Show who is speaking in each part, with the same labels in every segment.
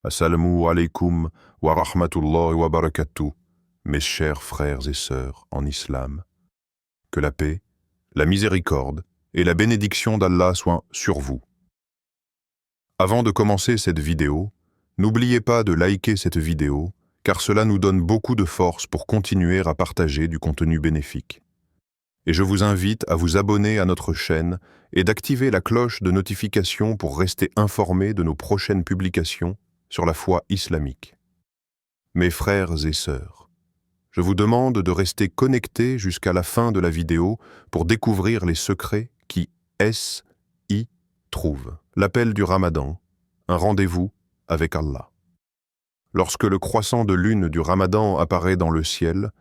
Speaker 1: Assalamu alaikum wa rahmatullahi wa barakatuh, mes chers frères et sœurs en islam. Que la paix, la miséricorde et la bénédiction d'Allah soient sur vous. Avant de commencer cette vidéo, n'oubliez pas de liker cette vidéo, car cela nous donne beaucoup de force pour continuer à partager du contenu bénéfique. Et je vous invite à vous abonner à notre chaîne et d'activer la cloche de notification pour rester informé de nos prochaines publications sur la foi islamique. Mes frères et sœurs, je vous demande de rester connectés jusqu'à la fin de la vidéo pour découvrir les secrets qui y trouvent. L'appel du Ramadan, un rendez-vous avec Allah. Lorsque le croissant de lune du Ramadan apparaît dans le ciel,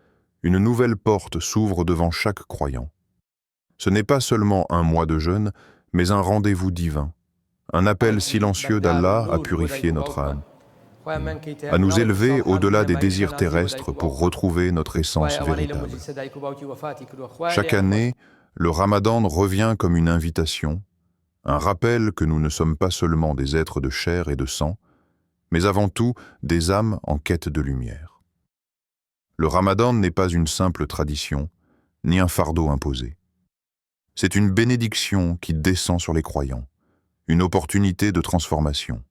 Speaker 1: une nouvelle porte s'ouvre devant chaque croyant. Ce n'est pas seulement un mois de jeûne, mais un rendez-vous divin, un appel silencieux d'Allah à purifier notre âme, à nous élever au-delà des désirs terrestres pour retrouver notre essence véritable. Chaque année, le Ramadan revient comme une invitation, un rappel que nous ne sommes pas seulement des êtres de chair et de sang, mais avant tout des âmes en quête de lumière. Le Ramadan n'est pas une simple tradition, ni un fardeau imposé. C'est une bénédiction qui descend sur les croyants, une opportunité de transformation.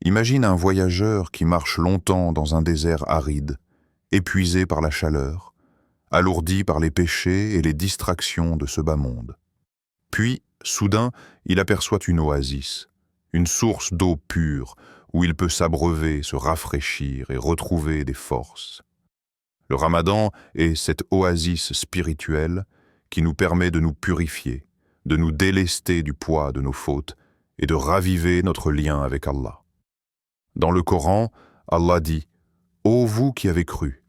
Speaker 1: Imagine un voyageur qui marche longtemps dans un désert aride, épuisé par la chaleur, alourdi par les péchés et les distractions de ce bas monde. Puis, soudain, il aperçoit une oasis, une source d'eau pure, où il peut s'abreuver, se rafraîchir et retrouver des forces. Le Ramadan est cette oasis spirituelle qui nous permet de nous purifier, de nous délester du poids de nos fautes et de raviver notre lien avec Allah. Dans le Coran, Allah dit « Ô vous qui avez cru,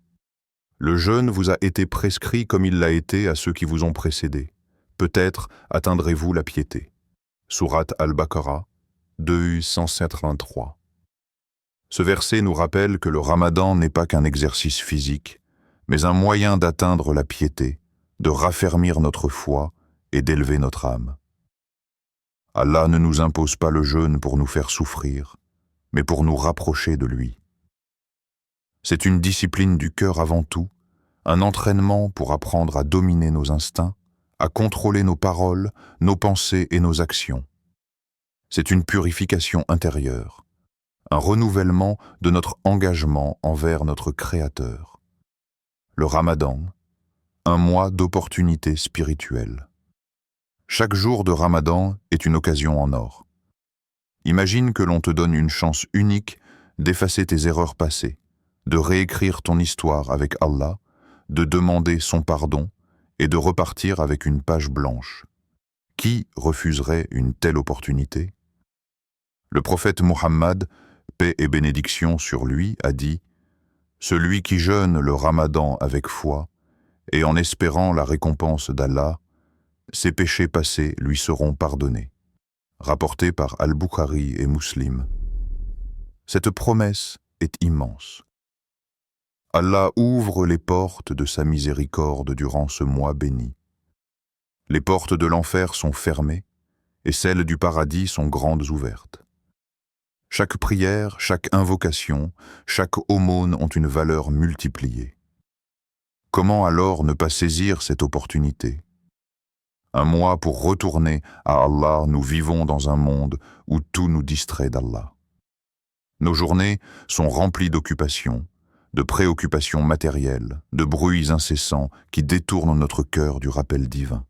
Speaker 1: le jeûne vous a été prescrit comme il l'a été à ceux qui vous ont précédés. Peut-être atteindrez-vous la piété. » Sourate Al-Baqarah, 2-183. Ce verset nous rappelle que le Ramadan n'est pas qu'un exercice physique, mais un moyen d'atteindre la piété, de raffermir notre foi et d'élever notre âme. Allah ne nous impose pas le jeûne pour nous faire souffrir, mais pour nous rapprocher de lui. C'est une discipline du cœur avant tout, un entraînement pour apprendre à dominer nos instincts, à contrôler nos paroles, nos pensées et nos actions. C'est une purification intérieure, un renouvellement de notre engagement envers notre Créateur. Le Ramadan, un mois d'opportunités spirituelles. Chaque jour de Ramadan est une occasion en or. Imagine que l'on te donne une chance unique d'effacer tes erreurs passées, de réécrire ton histoire avec Allah, de demander son pardon et de repartir avec une page blanche. Qui refuserait une telle opportunité? Le prophète Muhammad, paix et bénédiction sur lui, a dit « Celui qui jeûne le Ramadan avec foi et en espérant la récompense d'Allah, ses péchés passés lui seront pardonnés. » Rapporté par Al-Bukhari et Muslim. Cette promesse est immense. Allah ouvre les portes de sa miséricorde durant ce mois béni. Les portes de l'enfer sont fermées et celles du paradis sont grandes ouvertes. Chaque prière, chaque invocation, chaque aumône ont une valeur multipliée. Comment alors ne pas saisir cette opportunité? Un mois pour retourner à Allah, nous vivons dans un monde où tout nous distrait d'Allah. Nos journées sont remplies d'occupations, de préoccupations matérielles, de bruits incessants qui détournent notre cœur du rappel divin.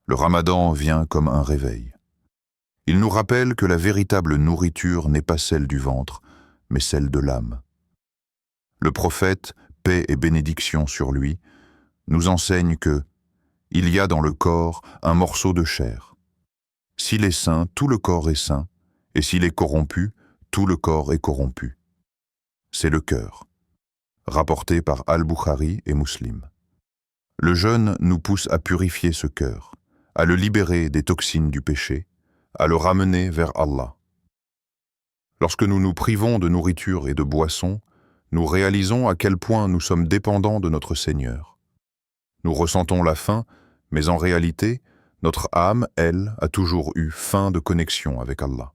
Speaker 1: Le Ramadan vient comme un réveil. Il nous rappelle que la véritable nourriture n'est pas celle du ventre, mais celle de l'âme. Le prophète, paix et bénédiction sur lui, nous enseigne que il y a dans le corps un morceau de chair. S'il est sain, tout le corps est sain, et s'il est corrompu, tout le corps est corrompu. C'est le cœur. Rapporté par Al-Bukhari et Muslim. Le jeûne nous pousse à purifier ce cœur, à le libérer des toxines du péché, à le ramener vers Allah. Lorsque nous nous privons de nourriture et de boissons, nous réalisons à quel point nous sommes dépendants de notre Seigneur. Nous ressentons la faim, mais en réalité, notre âme, elle, a toujours eu faim de connexion avec Allah.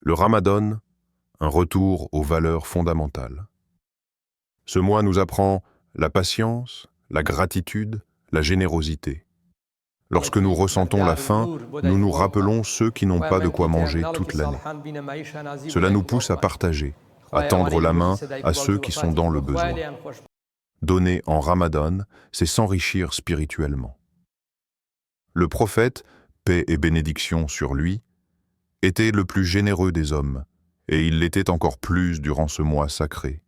Speaker 2: Le Ramadan, un retour aux valeurs fondamentales. Ce mois nous apprend la patience, la gratitude, la générosité. Lorsque nous ressentons la faim, nous nous rappelons ceux qui n'ont pas de quoi manger toute l'année. Cela nous pousse à partager, à tendre la main à ceux qui sont dans le besoin. Donner en Ramadan, c'est s'enrichir spirituellement. Le prophète, paix et bénédiction sur lui, était le plus généreux des hommes, et il l'était encore plus durant ce mois sacré.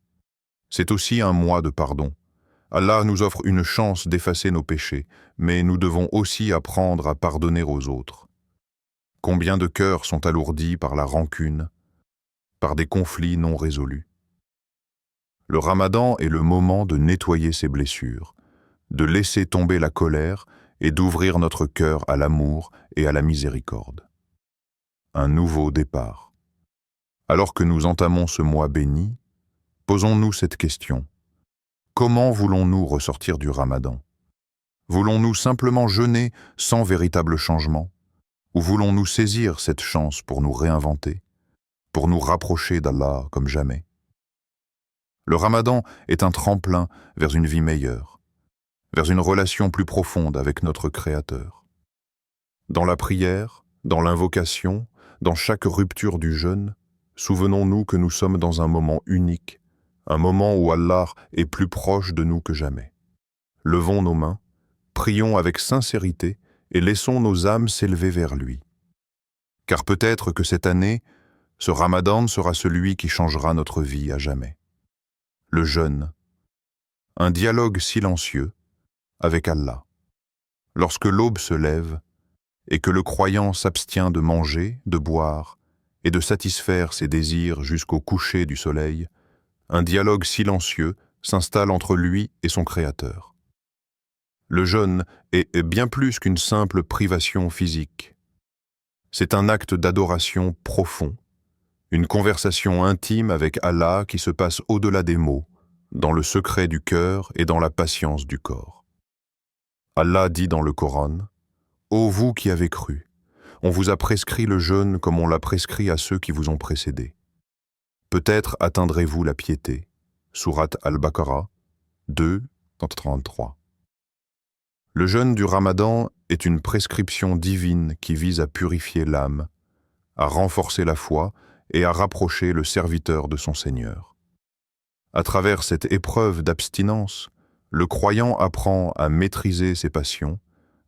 Speaker 2: C'est aussi un mois de pardon. Allah nous offre une chance d'effacer nos péchés, mais nous devons aussi apprendre à pardonner aux autres. Combien de cœurs sont alourdis par la rancune, par des conflits non résolus. Le Ramadan est le moment de nettoyer ces blessures, de laisser tomber la colère et d'ouvrir notre cœur à l'amour et à la miséricorde. Un nouveau départ. Alors que nous entamons ce mois béni, posons-nous cette question. Comment voulons-nous ressortir du Ramadan? Voulons-nous simplement jeûner sans véritable changement? Ou voulons-nous saisir cette chance pour nous réinventer, pour nous rapprocher d'Allah comme jamais? Le Ramadan est un tremplin vers une vie meilleure, vers une relation plus profonde avec notre Créateur. Dans la prière, dans l'invocation, dans chaque rupture du jeûne, souvenons-nous que nous sommes dans un moment unique, un moment où Allah est plus proche de nous que jamais. Levons nos mains, prions avec sincérité et laissons nos âmes s'élever vers lui. Car peut-être que cette année, ce Ramadan sera celui qui changera notre vie à jamais. Le jeûne, un dialogue silencieux avec Allah. Lorsque l'aube se lève et que le croyant s'abstient de manger, de boire et de satisfaire ses désirs jusqu'au coucher du soleil, un dialogue silencieux s'installe entre lui et son Créateur. Le jeûne est bien plus qu'une simple privation physique. C'est un acte d'adoration profond, une conversation intime avec Allah qui se passe au-delà des mots, dans le secret du cœur et dans la patience du corps. Allah dit dans le Coran, « Ô vous qui avez cru, on vous a prescrit le jeûne comme on l'a prescrit à ceux qui vous ont précédés. Peut-être atteindrez-vous la piété. » Sourate Al-Baqarah 2, 33. Le jeûne du Ramadan est une prescription divine qui vise à purifier l'âme, à renforcer la foi et à rapprocher le serviteur de son Seigneur. À travers cette épreuve d'abstinence, le croyant apprend à maîtriser ses passions,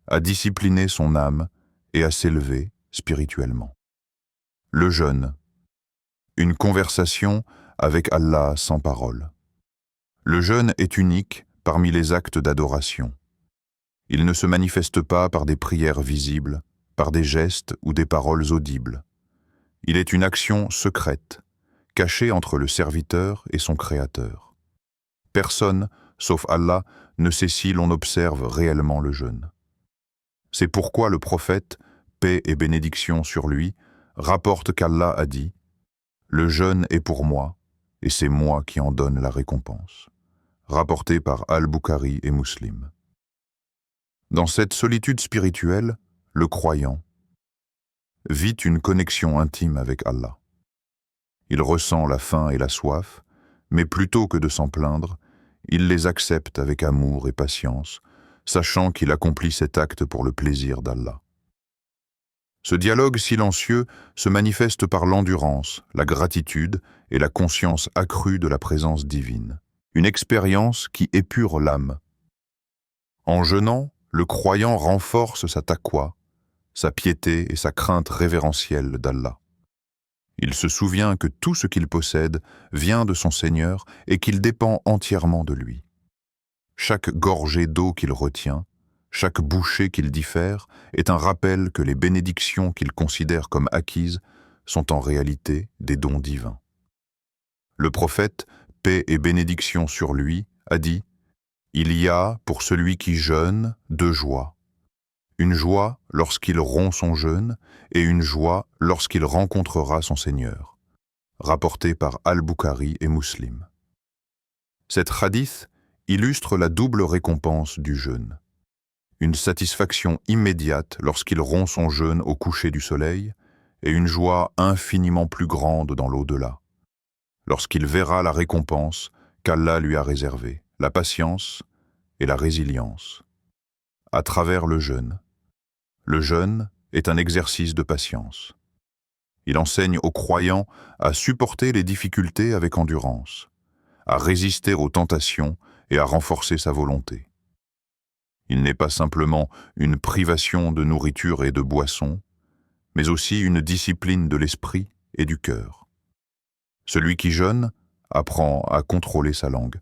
Speaker 2: à discipliner son âme et à s'élever spirituellement. Le jeûne, une conversation avec Allah sans parole. Le jeûne est unique parmi les actes d'adoration. Il ne se manifeste pas par des prières visibles, par des gestes ou des paroles audibles. Il est une action secrète, cachée entre le serviteur et son Créateur. Personne, sauf Allah, ne sait si l'on observe réellement le jeûne. C'est pourquoi le prophète, paix et bénédiction sur lui, rapporte qu'Allah a dit « Le jeûne est pour moi, et c'est moi qui en donne la récompense. » Rapporté par Al-Bukhari et Muslim. Dans cette solitude spirituelle, le croyant vit une connexion intime avec Allah. Il ressent la faim et la soif, mais plutôt que de s'en plaindre, il les accepte avec amour et patience, sachant qu'il accomplit cet acte pour le plaisir d'Allah. Ce dialogue silencieux se manifeste par l'endurance, la gratitude et la conscience accrue de la présence divine. Une expérience qui épure l'âme. En jeûnant, le croyant renforce sa taqwa, sa piété et sa crainte révérentielle d'Allah. Il se souvient que tout ce qu'il possède vient de son Seigneur et qu'il dépend entièrement de lui. Chaque gorgée d'eau qu'il retient, chaque bouchée qu'il diffère est un rappel que les bénédictions qu'il considère comme acquises sont en réalité des dons divins. Le prophète, paix et bénédiction sur lui, a dit « Il y a, pour celui qui jeûne, 2 joies. Une joie lorsqu'il rompt son jeûne et une joie lorsqu'il rencontrera son Seigneur. » Rapporté par Al-Bukhari et Muslim. Cette hadith illustre la double récompense du jeûne. Une satisfaction immédiate lorsqu'il rompt son jeûne au coucher du soleil
Speaker 1: et une joie infiniment plus grande dans l'au-delà, lorsqu'il verra la récompense qu'Allah lui a réservée, la patience et la résilience. À travers le jeûne. Le jeûne est un exercice de patience. Il enseigne aux croyants à supporter les difficultés avec endurance, à résister aux tentations et à renforcer sa volonté. Il n'est pas simplement une privation de nourriture et de boisson, mais aussi une discipline de l'esprit et du cœur. Celui qui jeûne apprend à contrôler sa langue,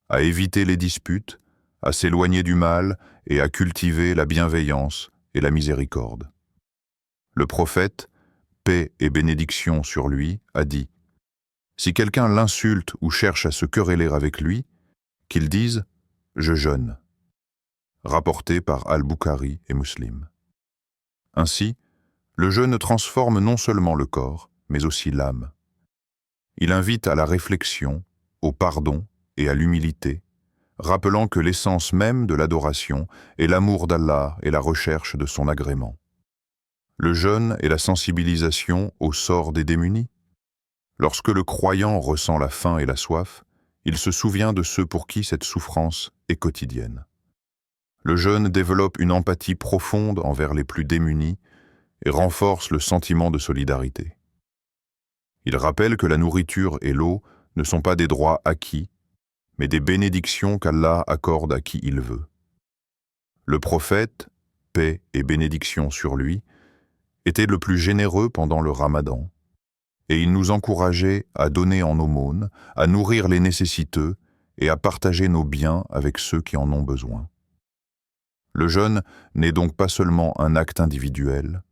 Speaker 1: à éviter les disputes, à s'éloigner du mal et à cultiver la bienveillance et la miséricorde. Le prophète, paix et bénédiction sur lui, a dit « Si quelqu'un l'insulte ou cherche à se quereller avec lui, qu'il dise « Je jeûne », rapporté par Al-Bukhari et Muslim. Ainsi, le jeûne transforme non seulement le corps, mais aussi l'âme. Il invite à la réflexion, au pardon et à l'humilité, rappelant que l'essence même de l'adoration est l'amour d'Allah et la recherche de son agrément. Le jeûne est la sensibilisation au sort des démunis. Lorsque le croyant ressent la faim et la soif, il se souvient de ceux pour qui cette souffrance est quotidienne. Le jeûne développe une empathie profonde envers les plus démunis et renforce le sentiment de solidarité. Il rappelle que la nourriture et l'eau ne sont pas des droits acquis, mais des bénédictions qu'Allah accorde à qui il veut. Le prophète, paix et bénédiction sur lui, était le plus généreux pendant le Ramadan, et il nous encourageait à donner en aumône, à nourrir les nécessiteux et à partager nos biens avec ceux qui en ont besoin. Le jeûne n'est donc pas seulement un acte individuel,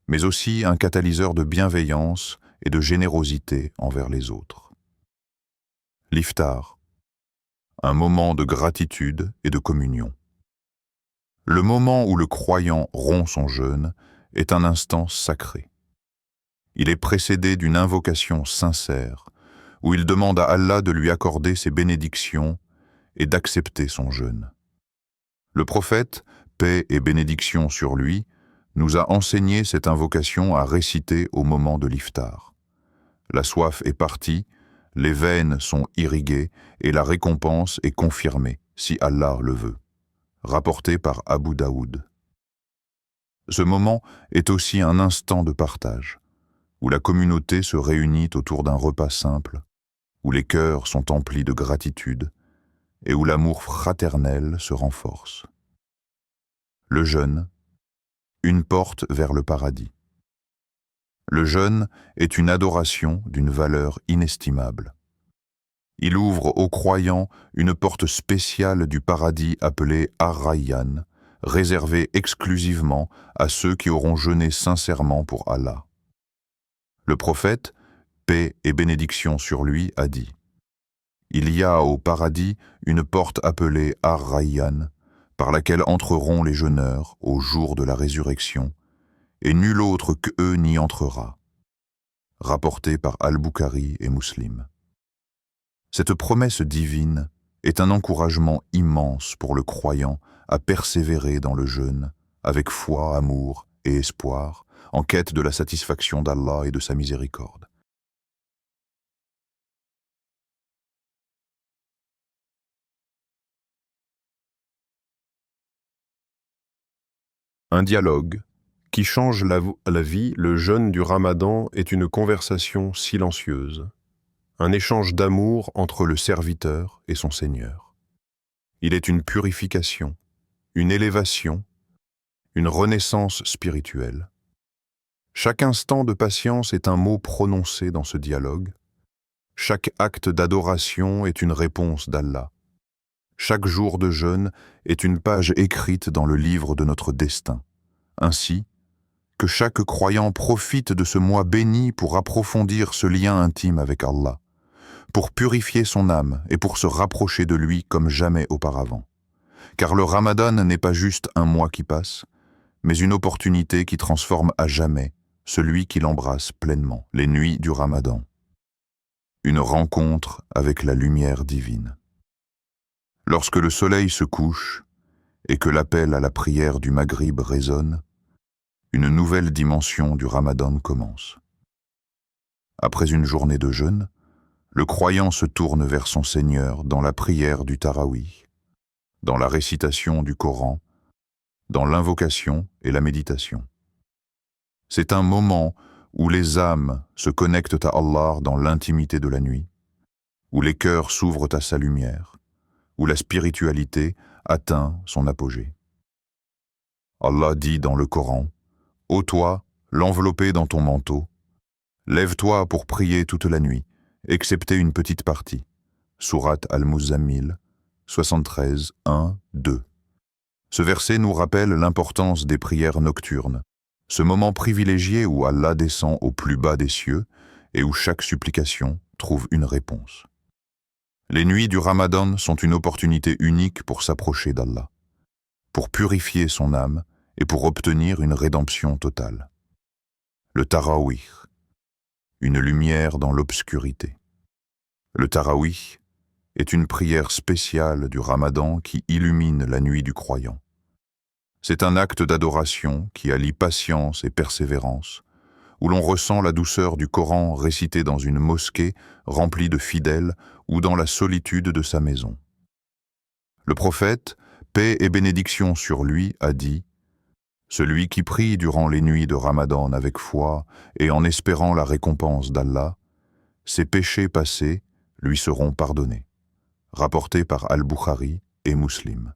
Speaker 1: mais aussi un catalyseur de bienveillance et de générosité envers les autres. L'iftar, un moment de gratitude et de communion. Le moment où le croyant rompt son jeûne est un instant sacré. Il est précédé d'une invocation sincère, où il demande à Allah de lui accorder ses bénédictions et d'accepter son jeûne. Le prophète, paix et bénédiction sur lui, nous a enseigné cette invocation à réciter au moment de l'iftar. La soif est partie, les veines sont irriguées et la récompense est confirmée, si Allah le veut. Rapporté par Abu Daoud. Ce moment est aussi un instant de partage, où la communauté se réunit autour d'un repas simple, où les cœurs sont emplis de gratitude et où l'amour fraternel se renforce. Le jeûne, une porte vers le paradis. Le jeûne est une adoration d'une valeur inestimable. Il ouvre aux croyants une porte spéciale du paradis appelée Ar-Rayyan, réservée exclusivement à ceux qui auront jeûné sincèrement pour Allah. Le prophète, paix et bénédiction sur lui, a dit « Il y a au paradis une porte appelée Ar-Rayyan, par laquelle entreront les jeûneurs au jour de la résurrection, et nul autre qu'eux n'y entrera. » Rapporté par Al-Bukhari et Muslim. Cette promesse divine est un encouragement immense pour le croyant à persévérer dans le jeûne, avec foi, amour et espoir, en quête de la satisfaction d'Allah et de sa miséricorde.
Speaker 2: Un dialogue qui change la vie. Le jeûne du Ramadan est une conversation silencieuse, un échange d'amour entre le serviteur et son Seigneur. Il est une purification, une élévation, une renaissance spirituelle. Chaque instant de patience est un mot prononcé dans ce dialogue. Chaque acte d'adoration est une réponse d'Allah. Chaque jour de jeûne est une page écrite dans le livre de notre destin. Ainsi, que chaque croyant profite de ce mois béni pour approfondir ce lien intime avec Allah, pour purifier son âme et pour se rapprocher de lui comme jamais auparavant. Car le Ramadan n'est pas juste un mois qui passe, mais une opportunité qui transforme à jamais celui qui l'embrasse pleinement, les nuits du Ramadan. Une rencontre avec la lumière divine. Lorsque le soleil se couche et que l'appel à la prière du Maghrib résonne,
Speaker 1: une nouvelle dimension du Ramadan commence. Après une journée de jeûne, le croyant se tourne vers son Seigneur dans la prière du Tarawih, dans la récitation du Coran, dans l'invocation et la méditation. C'est un moment où les âmes se connectent à Allah dans l'intimité de la nuit, où les cœurs s'ouvrent à sa lumière, où la spiritualité atteint son apogée. Allah dit dans le Coran, « Ô toi, l'enveloppé dans ton manteau, lève-toi pour prier toute la nuit, excepté une petite partie. » Sourate Al-Muzammil, 73, 1, 2. Ce verset nous rappelle l'importance des prières nocturnes, ce moment privilégié où Allah descend au plus bas des cieux et où chaque supplication trouve une réponse. Les nuits du Ramadan sont une opportunité unique pour s'approcher d'Allah, pour purifier son âme et pour obtenir une rédemption totale. Le Tarawih, une lumière dans l'obscurité. Le Tarawih est une prière spéciale du Ramadan qui illumine la nuit du croyant. C'est un acte d'adoration qui allie patience et persévérance, où l'on ressent la douceur du Coran récité dans une mosquée remplie de fidèles ou dans la solitude de sa maison. Le prophète, paix et bénédiction sur lui, a dit « Celui qui prie durant les nuits de Ramadan avec foi et en espérant la récompense d'Allah, ses péchés passés lui seront pardonnés. » Rapporté par Al-Bukhari et Muslim.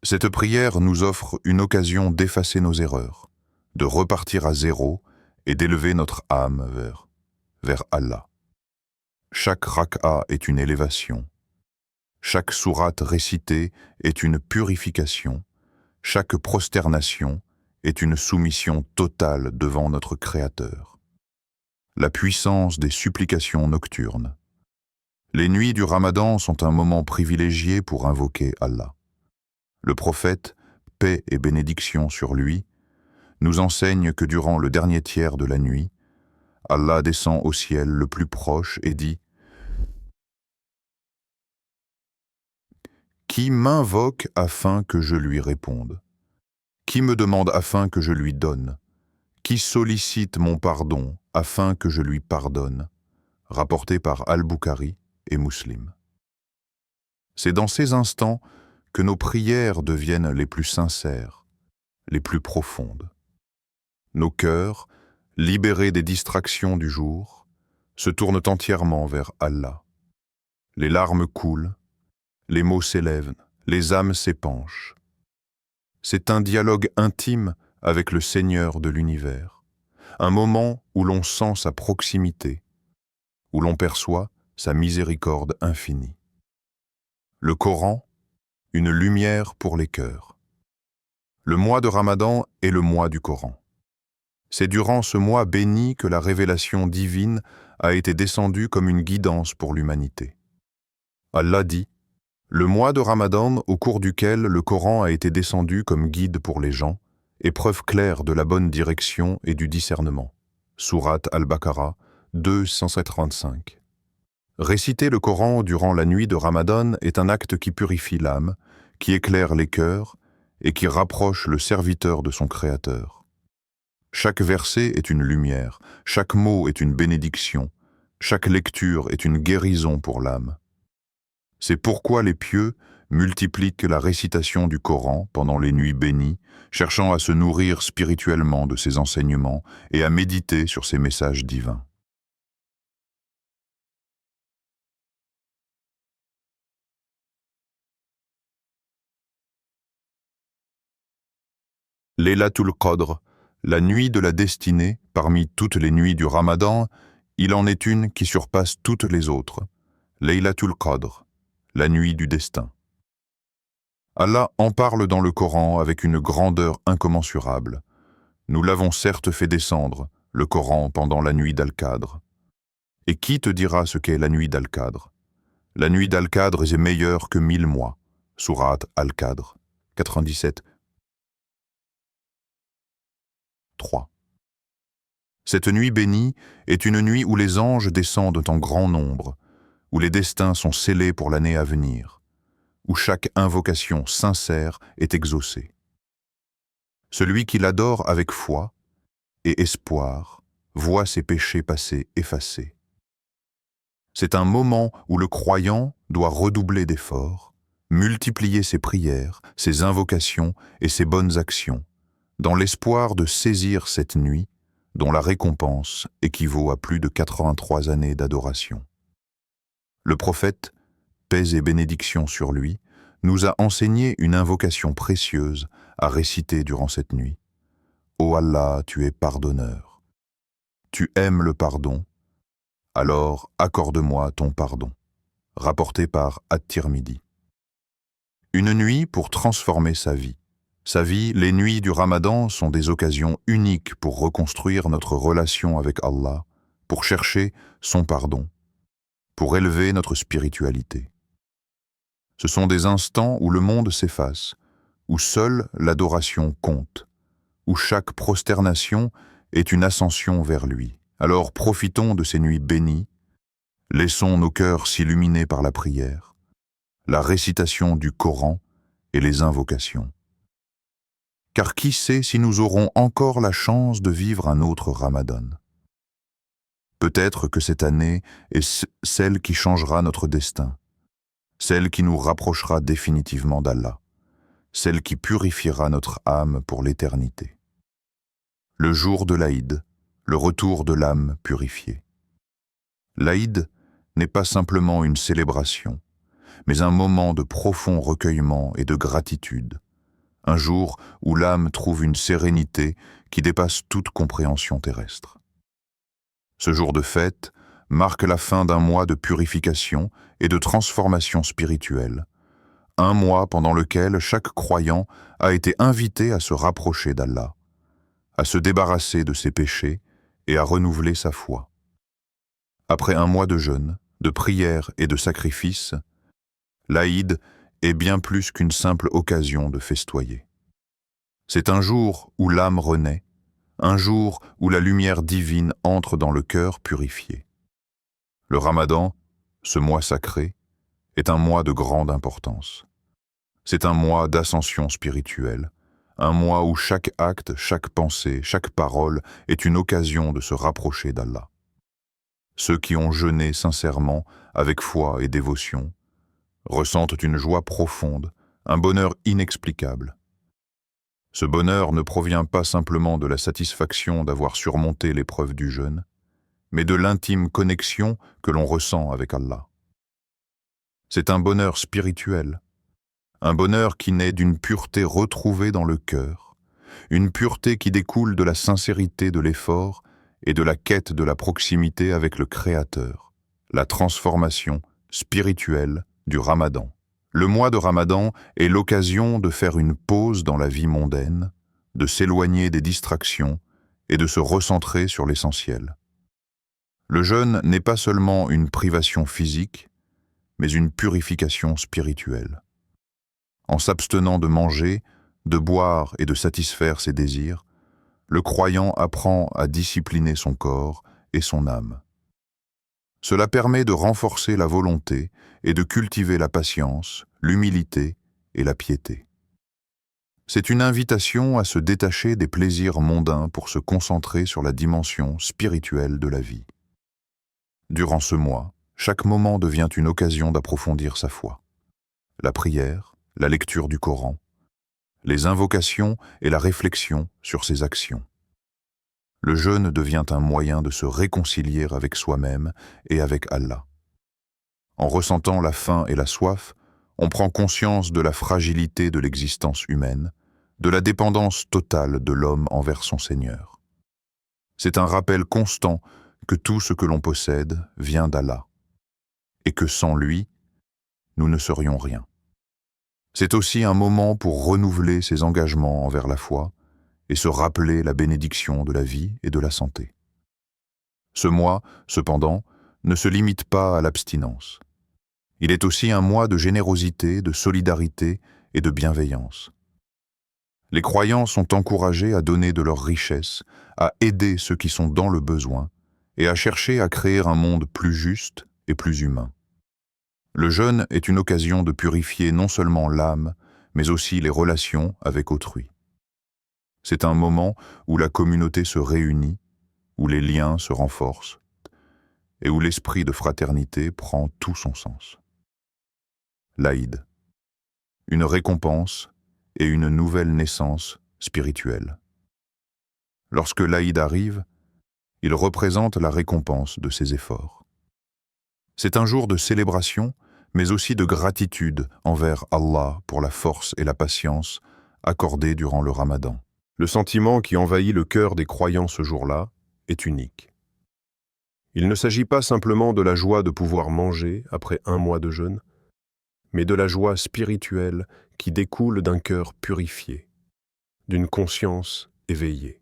Speaker 1: Cette prière nous offre une occasion d'effacer nos erreurs, de repartir à zéro et d'élever notre âme vers Allah. Chaque rak'a est une élévation. Chaque sourate récitée est une purification. Chaque prosternation est une soumission totale devant notre Créateur. La puissance des supplications nocturnes. Les nuits du Ramadan sont un moment privilégié pour invoquer Allah. Le prophète, paix et bénédiction sur lui, nous enseigne que durant le dernier tiers de la nuit, Allah descend au ciel le plus proche et dit « Qui m'invoque afin que je lui réponde? Qui me demande afin que je lui donne? Qui sollicite mon pardon afin que je lui pardonne ?» Rapporté par Al-Bukhari et Muslim. C'est dans ces instants que nos prières deviennent les plus sincères, les plus profondes. Nos cœurs, libérés des distractions du jour, se tournent entièrement vers Allah. Les larmes coulent, les mots s'élèvent, les âmes s'épanchent. C'est un dialogue intime avec le Seigneur de l'univers, un moment où l'on sent sa proximité, où l'on perçoit sa miséricorde infinie. Le Coran, une lumière pour les cœurs. Le mois de Ramadan est le mois du Coran. C'est durant ce mois béni que la révélation divine a été descendue comme une guidance pour l'humanité. Allah dit, « Le mois de Ramadan au cours duquel le Coran a été descendu comme guide pour les gens, est preuve claire de la bonne direction et du discernement. » Sourate Al-Baqarah 235. Réciter le Coran durant la nuit de Ramadan est un acte qui purifie l'âme, qui éclaire les cœurs et qui rapproche le serviteur de son Créateur. Chaque verset est une lumière, chaque mot est une bénédiction, chaque lecture est une guérison pour l'âme. C'est pourquoi les pieux multipliquent la récitation du Coran pendant les nuits bénies, cherchant à se nourrir spirituellement de ses enseignements et à méditer sur ses messages divins. Laylatul Qadr, la nuit de la destinée, parmi toutes les nuits du Ramadan, il en est une qui surpasse toutes les autres. Laylatul Qadr, la nuit du destin. Allah en parle dans le Coran avec une grandeur incommensurable. Nous l'avons certes fait descendre, le Coran, pendant la nuit d'Al-Qadr. Et qui te dira ce qu'est la nuit d'Al-Qadr? La nuit d'Al-Qadr est meilleure que 1000 mois. Sourate Al-Qadr, 97. 3. Cette nuit bénie est une nuit où les anges descendent en grand nombre, où les destins sont scellés pour l'année à venir, où chaque invocation sincère est exaucée. Celui qui l'adore avec foi et espoir voit ses péchés passés effacés. C'est un moment où le croyant doit redoubler d'efforts, multiplier ses prières, ses invocations et ses bonnes actions, dans l'espoir de saisir cette nuit dont la récompense équivaut à plus de 83 années d'adoration. Le prophète, paix et bénédiction sur lui, nous a enseigné une invocation précieuse à réciter durant cette nuit. Ô Allah, tu es pardonneur. Tu aimes le pardon, alors accorde-moi ton pardon. Rapporté par At-Tirmidhi. Une nuit pour transformer sa vie. Sa vie, les nuits du Ramadan sont des occasions uniques pour reconstruire notre relation avec Allah, pour chercher son pardon, pour élever notre spiritualité. Ce sont des instants où le monde s'efface, où seule l'adoration compte, où chaque prosternation est une ascension vers lui. Alors profitons de ces nuits bénies, laissons nos cœurs s'illuminer par la prière, la récitation du Coran et les invocations. Car qui sait si nous aurons encore la chance de vivre un autre Ramadan? Peut-être que cette année est celle qui changera notre destin, celle qui nous rapprochera définitivement d'Allah, celle qui purifiera notre âme pour l'éternité. Le jour de l'Aïd, le retour de l'âme purifiée. L'Aïd n'est pas simplement une célébration, mais un moment de profond recueillement et de gratitude, un jour où l'âme trouve une sérénité qui dépasse toute compréhension terrestre. Ce jour de fête marque la fin d'un mois de purification et de transformation spirituelle, un mois pendant lequel chaque croyant a été invité à se rapprocher d'Allah, à se débarrasser de ses péchés et à renouveler sa foi. Après un mois de jeûne, de prière et de sacrifice, l'Aïd est bien plus qu'une simple occasion de festoyer. C'est un jour où l'âme renaît, un jour où la lumière divine entre dans le cœur purifié. Le Ramadan, ce mois sacré, est un mois de grande importance. C'est un mois d'ascension spirituelle, un mois où chaque acte, chaque pensée, chaque parole est une occasion de se rapprocher d'Allah. Ceux qui ont jeûné sincèrement, avec foi et dévotion, ressentent une joie profonde, un bonheur inexplicable. Ce bonheur ne provient pas simplement de la satisfaction d'avoir surmonté l'épreuve du jeûne, mais de l'intime connexion que l'on ressent avec Allah. C'est un bonheur spirituel, un bonheur qui naît d'une pureté retrouvée dans le cœur, une pureté qui découle de la sincérité de l'effort et de la quête de la proximité avec le Créateur, la transformation spirituelle du Ramadan. Le mois de Ramadan est l'occasion de faire une pause dans la vie mondaine, de s'éloigner des distractions et de se recentrer sur l'essentiel. Le jeûne n'est pas seulement une privation physique, mais une purification spirituelle. En s'abstenant de manger, de boire et de satisfaire ses désirs, le croyant apprend à discipliner son corps et son âme. Cela permet de renforcer la volonté et de cultiver la patience, l'humilité et la piété. C'est une invitation à se détacher des plaisirs mondains pour se concentrer sur la dimension spirituelle de la vie. Durant ce mois, chaque moment devient une occasion d'approfondir sa foi. La prière, la lecture du Coran, les invocations et la réflexion sur ses actions. Le jeûne devient un moyen de se réconcilier avec soi-même et avec Allah. En ressentant la faim et la soif, on prend conscience de la fragilité de l'existence humaine, de la dépendance totale de l'homme envers son Seigneur. C'est un rappel constant que tout ce que l'on possède vient d'Allah, et que sans lui, nous ne serions rien. C'est aussi un moment pour renouveler ses engagements envers la foi et se rappeler la bénédiction de la vie et de la santé. Ce mois, cependant, ne se limite pas à l'abstinence. Il est aussi un mois de générosité, de solidarité et de bienveillance. Les croyants sont encouragés à donner de leur richesse, à aider ceux qui sont dans le besoin et à chercher à créer un monde plus juste et plus humain. Le jeûne est une occasion de purifier non seulement l'âme, mais aussi les relations avec autrui. C'est un moment où la communauté se réunit, où les liens se renforcent et où l'esprit de fraternité prend tout son sens. L'Aïd, une récompense et une nouvelle naissance spirituelle. Lorsque l'Aïd arrive, il représente la récompense de ses efforts. C'est un jour de célébration, mais aussi de gratitude envers Allah pour la force et la patience accordées durant le Ramadan.
Speaker 2: Le sentiment qui envahit le cœur des croyants ce jour-là est unique. Il ne s'agit pas simplement de la joie de pouvoir manger après un mois de jeûne, mais de la joie spirituelle qui découle d'un cœur purifié, d'une conscience éveillée.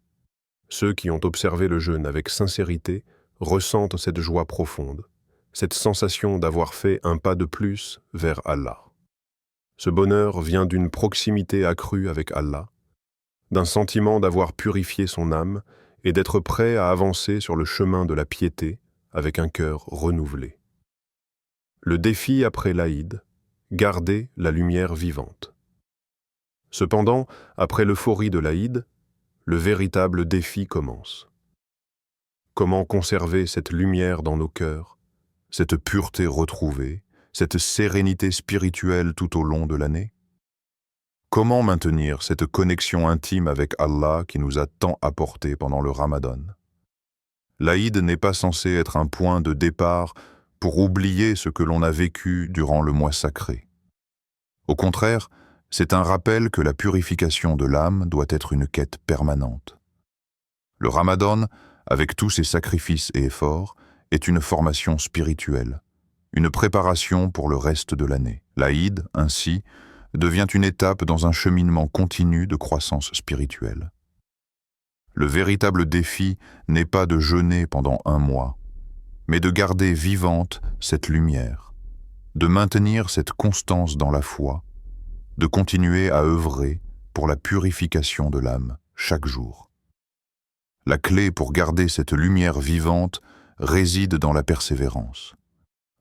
Speaker 2: Ceux qui ont observé le jeûne avec sincérité ressentent cette joie profonde, cette sensation d'avoir fait un pas de plus vers Allah. Ce bonheur vient d'une proximité accrue avec Allah, d'un sentiment d'avoir purifié son âme et d'être prêt à avancer sur le chemin de la piété avec un cœur renouvelé. Le défi après l'Aïd, garder la lumière vivante. Cependant, après l'euphorie de l'Aïd, le véritable défi commence. Comment conserver cette lumière dans nos cœurs,
Speaker 1: cette pureté retrouvée, cette sérénité spirituelle tout au long de l'année? Comment maintenir cette connexion intime avec Allah qui nous a tant apporté pendant le Ramadan? L'Aïd n'est pas censé être un point de départ pour oublier ce que l'on a vécu durant le mois sacré. Au contraire, c'est un rappel que la purification de l'âme doit être une quête permanente. Le Ramadan, avec tous ses sacrifices et efforts, est une formation spirituelle, une préparation pour le reste de l'année. L'Aïd, ainsi, devient une étape dans un cheminement continu de croissance spirituelle. Le véritable défi n'est pas de jeûner pendant un mois, mais de garder vivante cette lumière, de maintenir cette constance dans la foi, de continuer à œuvrer pour la purification de l'âme chaque jour. La clé pour garder cette lumière vivante réside dans la persévérance.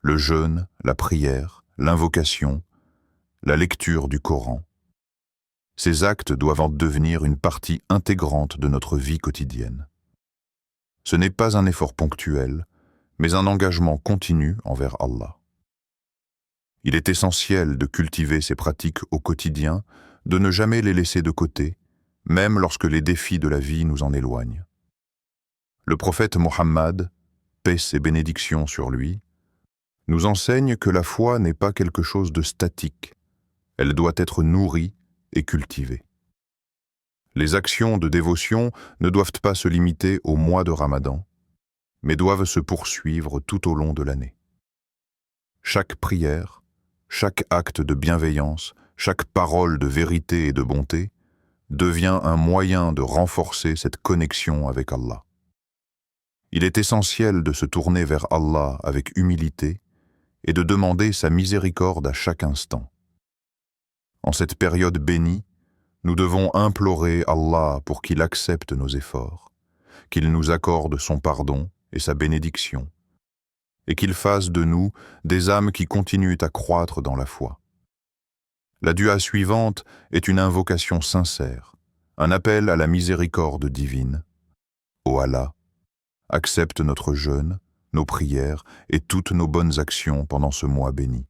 Speaker 1: Le jeûne, la prière, l'invocation, la lecture du Coran. Ces actes doivent en devenir une partie intégrante de notre vie quotidienne. Ce n'est pas un effort ponctuel, mais un engagement continu envers Allah. Il est essentiel de cultiver ces pratiques au quotidien, de ne jamais les laisser de côté, même lorsque les défis de la vie nous en éloignent. Le prophète Mohammed, paix et bénédictions sur lui, nous enseigne que la foi n'est pas quelque chose de statique. Elle doit être nourrie et cultivée. Les actions de dévotion ne doivent pas se limiter au mois de Ramadan, mais doivent se poursuivre tout au long de l'année. Chaque prière, chaque acte de bienveillance, chaque parole de vérité et de bonté devient un moyen de renforcer cette connexion avec Allah. Il est essentiel de se tourner vers Allah avec humilité et de demander sa miséricorde à chaque instant. En cette période bénie, nous devons implorer Allah pour qu'il accepte nos efforts, qu'il nous accorde son pardon et sa bénédiction, et qu'il fasse de nous des âmes qui continuent à croître dans la foi. La dua suivante est une invocation sincère, un appel à la miséricorde divine. Ô Allah, accepte notre jeûne, nos prières et toutes nos bonnes actions pendant ce mois béni.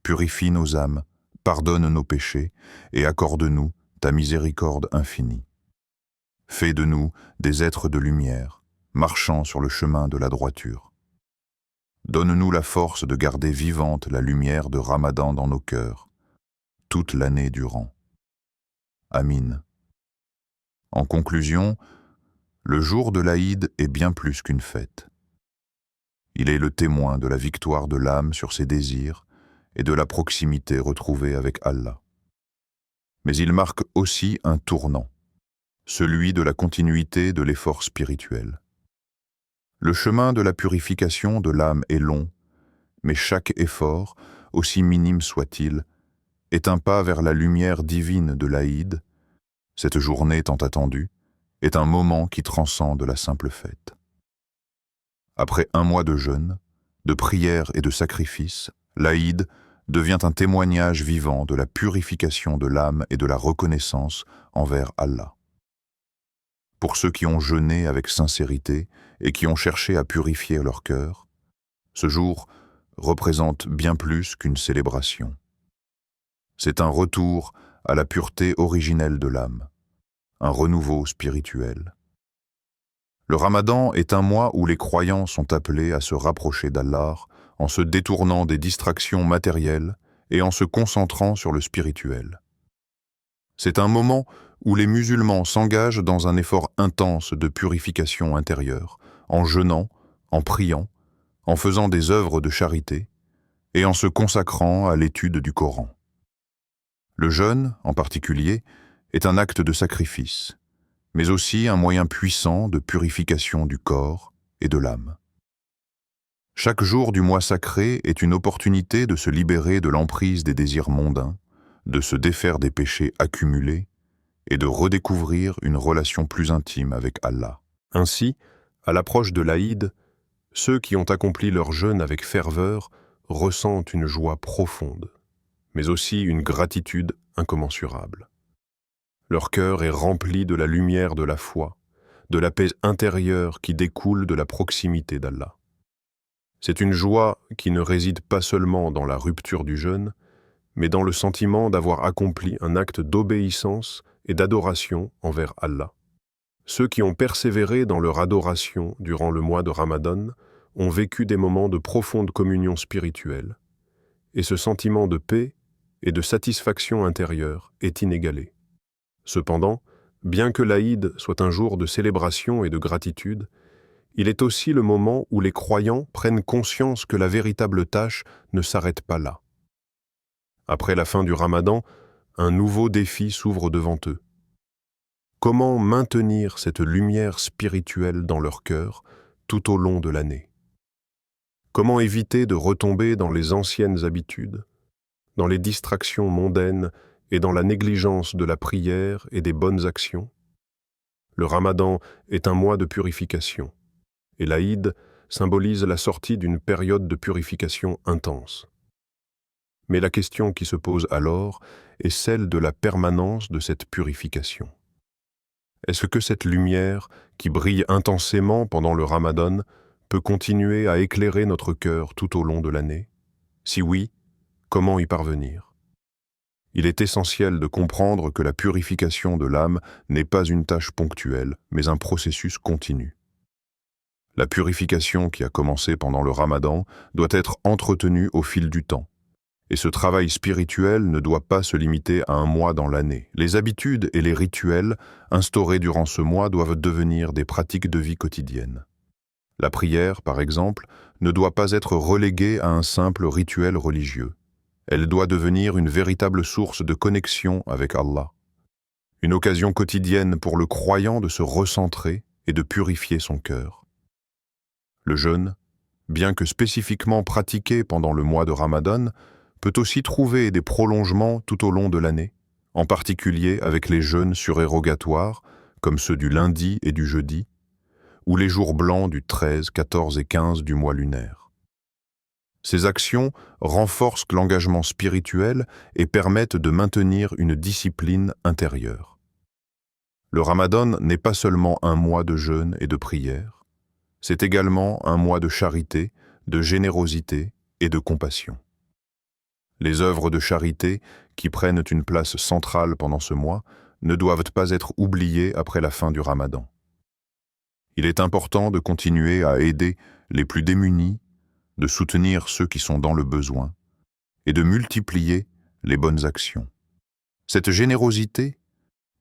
Speaker 1: Purifie nos âmes, pardonne nos péchés et accorde-nous ta miséricorde infinie. Fais de nous des êtres de lumière, marchant sur le chemin de la droiture. Donne-nous la force de garder vivante la lumière de Ramadan dans nos cœurs, toute l'année durant. Amin. En conclusion, le jour de l'Aïd est bien plus qu'une fête. Il est le témoin de la victoire de l'âme sur ses désirs et de la proximité retrouvée avec Allah. Mais il marque aussi un tournant, celui de la continuité de l'effort spirituel. Le chemin de la purification de l'âme est long, mais chaque effort, aussi minime soit-il, est un pas vers la lumière divine de l'Aïd. Cette journée tant attendue est un moment qui transcende la simple fête. Après un mois de jeûne, de prière et de sacrifice, l'Aïd devient un témoignage vivant de la purification de l'âme et de la reconnaissance envers Allah. pour ceux qui ont jeûné avec sincérité et qui ont cherché à purifier leur cœur, ce jour représente bien plus qu'une célébration. C'est un retour à la pureté originelle de l'âme, un renouveau spirituel. Le Ramadan est un mois où les croyants sont appelés à se rapprocher d'Allah en se détournant des distractions matérielles et en se concentrant sur le spirituel. C'est un moment où les musulmans s'engagent dans un effort intense de purification intérieure, en jeûnant, en priant, en faisant des œuvres de charité et en se consacrant à l'étude du Coran. Le jeûne, en particulier, est un acte de sacrifice, mais aussi un moyen puissant de purification du corps et de l'âme. Chaque jour du mois sacré est une opportunité de se libérer de l'emprise des désirs mondains, de se défaire des péchés accumulés et de redécouvrir une relation plus intime avec Allah.
Speaker 2: Ainsi, à l'approche de l'Aïd, ceux qui ont accompli leur jeûne avec ferveur ressentent une joie profonde, mais aussi une gratitude incommensurable. Leur cœur est rempli de la lumière de la foi, de la paix intérieure qui découle de la proximité d'Allah. C'est une joie qui ne réside pas seulement dans la rupture du jeûne, mais dans le sentiment d'avoir accompli un acte d'obéissance et d'adoration envers Allah. Ceux qui ont persévéré dans leur adoration durant le mois de Ramadan ont vécu des moments de profonde communion spirituelle, et ce sentiment de paix et de satisfaction intérieure est inégalé. Cependant, bien que l'Aïd soit un jour de célébration et de gratitude, il est aussi le moment où les croyants prennent conscience que la véritable tâche ne s'arrête pas là. Après la fin du Ramadan, un nouveau défi s'ouvre devant eux. Comment maintenir cette lumière spirituelle dans leur cœur tout au long de l'année? Comment éviter de retomber dans les anciennes habitudes, dans les distractions mondaines et dans la négligence de la prière et des bonnes actions? Le Ramadan est un mois de purification, et l'Aïd symbolise la sortie d'une période de purification intense. Mais la question qui se pose alors est celle de la permanence de cette purification. Est-ce que cette lumière, qui brille intensément pendant le Ramadan, peut continuer à éclairer notre cœur tout au long de l'année? Si oui, comment y parvenir? Il est essentiel de comprendre que la purification de l'âme n'est pas une tâche ponctuelle, mais un processus continu. La purification qui a commencé pendant le Ramadan doit être entretenue au fil du temps. Et ce travail spirituel ne doit pas se limiter à un mois dans l'année. Les habitudes et les rituels instaurés durant ce mois doivent devenir des pratiques de vie quotidienne. La prière, par exemple, ne doit pas être reléguée à un simple rituel religieux. Elle doit devenir une véritable source de connexion avec Allah. Une occasion quotidienne pour le croyant de se recentrer et de purifier son cœur. Le jeûne, bien que spécifiquement pratiqué pendant le mois de Ramadan, peut aussi trouver des prolongements tout au long de l'année, en particulier avec les jeûnes surérogatoires, comme ceux du lundi et du jeudi, ou les jours blancs du 13, 14 et 15 du mois lunaire. Ces actions renforcent l'engagement spirituel et permettent de maintenir une discipline intérieure. Le Ramadan n'est pas seulement un mois de jeûne et de prière, c'est également un mois de charité, de générosité et de compassion. Les œuvres de charité, qui prennent une place centrale pendant ce mois, ne doivent pas être oubliées après la fin du Ramadan. Il est important de continuer à aider les plus démunis, de soutenir ceux qui sont dans le besoin et de multiplier les bonnes actions. Cette générosité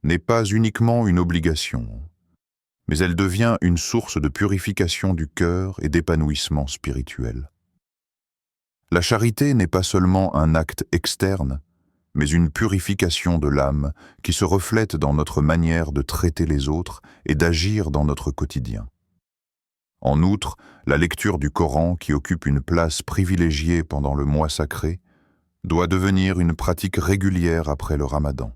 Speaker 2: n'est pas uniquement une obligation, mais elle devient une source de purification du cœur et d'épanouissement spirituel. La charité n'est pas seulement un acte externe, mais une purification de l'âme qui se reflète dans notre manière de traiter les autres et d'agir dans notre quotidien. En outre, la lecture du Coran, qui occupe une place privilégiée pendant le mois sacré, doit devenir une pratique régulière après le Ramadan.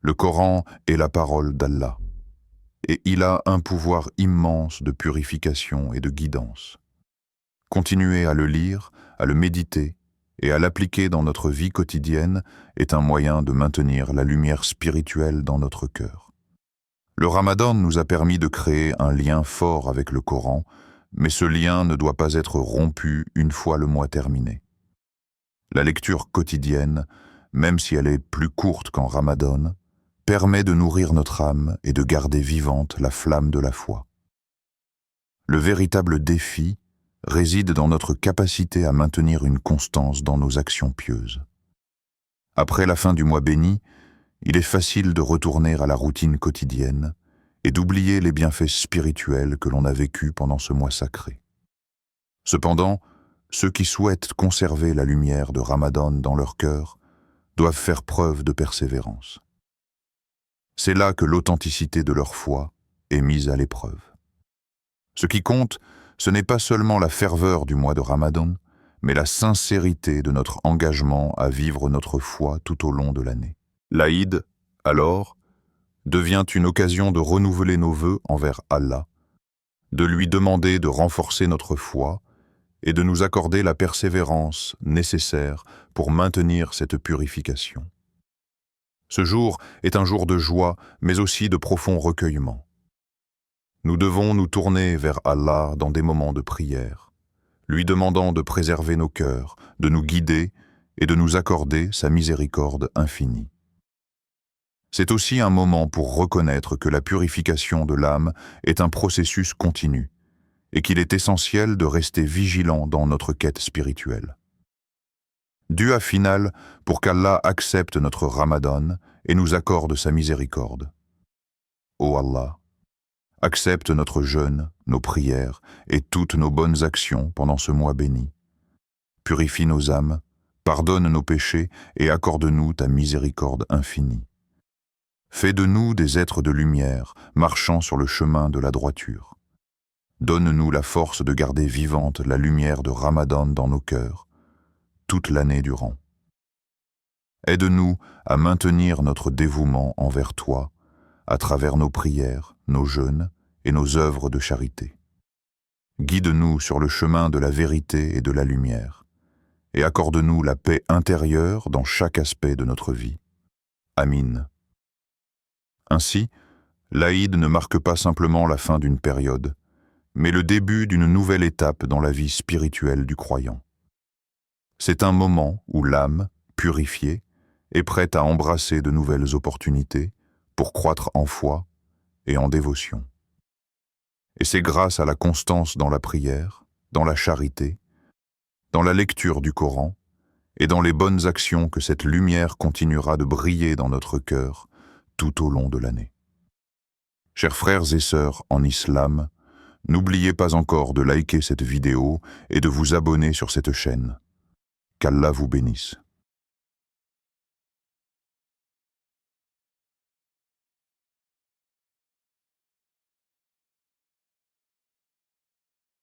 Speaker 2: Le Coran est la parole d'Allah, et il a un pouvoir immense de purification et de guidance. Continuer à le lire, à le méditer et à l'appliquer dans notre vie quotidienne est un moyen de maintenir la lumière spirituelle dans notre cœur.
Speaker 1: Le Ramadan nous a permis de créer un lien fort avec le Coran, mais ce lien ne doit pas être rompu une fois le mois terminé. La lecture quotidienne, même si elle est plus courte qu'en Ramadan, permet de nourrir notre âme et de garder vivante la flamme de la foi. Le véritable défi réside dans notre capacité à maintenir une constance dans nos actions pieuses. Après la fin du mois béni, il est facile de retourner à la routine quotidienne et d'oublier les bienfaits spirituels que l'on a vécus pendant ce mois sacré. Cependant, ceux qui souhaitent conserver la lumière de Ramadan dans leur cœur doivent faire preuve de persévérance. C'est là que l'authenticité de leur foi est mise à l'épreuve. Ce qui compte, ce n'est pas seulement la ferveur du mois de Ramadan, mais la sincérité de notre engagement à vivre notre foi tout au long de l'année. L'Aïd, alors, devient une occasion de renouveler nos vœux envers Allah, de lui demander de renforcer notre foi et de nous accorder la persévérance nécessaire pour maintenir cette purification. Ce jour est un jour de joie, mais aussi de profond recueillement. Nous devons nous tourner vers Allah dans des moments de prière, lui demandant de préserver nos cœurs, de nous guider et de nous accorder sa miséricorde infinie. C'est aussi un moment pour reconnaître que la purification de l'âme est un processus continu et qu'il est essentiel de rester vigilant dans notre quête spirituelle. Dua final pour qu'Allah accepte notre Ramadan et nous accorde sa miséricorde. Ô Allah, accepte notre jeûne, nos prières et toutes nos bonnes actions pendant ce mois béni. Purifie nos âmes, pardonne nos péchés et accorde-nous ta miséricorde infinie. Fais de nous des êtres de lumière, marchant sur le chemin de la droiture. Donne-nous la force de garder vivante la lumière de Ramadan dans nos cœurs, toute l'année durant. Aide-nous à maintenir notre dévouement envers toi, à travers nos prières, nos jeûnes et nos œuvres de charité. Guide-nous sur le chemin de la vérité et de la lumière, et accorde-nous la paix intérieure dans chaque aspect de notre vie. Amin. Ainsi, l'Aïd ne marque pas simplement la fin d'une période, mais le début d'une nouvelle étape dans la vie spirituelle du croyant. C'est un moment où l'âme, purifiée, est prête à embrasser de nouvelles opportunités pour croître en foi et en dévotion. Et c'est grâce à la constance dans la prière, dans la charité, dans la lecture du Coran et dans les bonnes actions que cette lumière continuera de briller dans notre cœur tout au long de l'année. Chers frères et sœurs en islam, n'oubliez pas encore de liker cette vidéo et de vous abonner sur cette chaîne. Qu'Allah vous bénisse.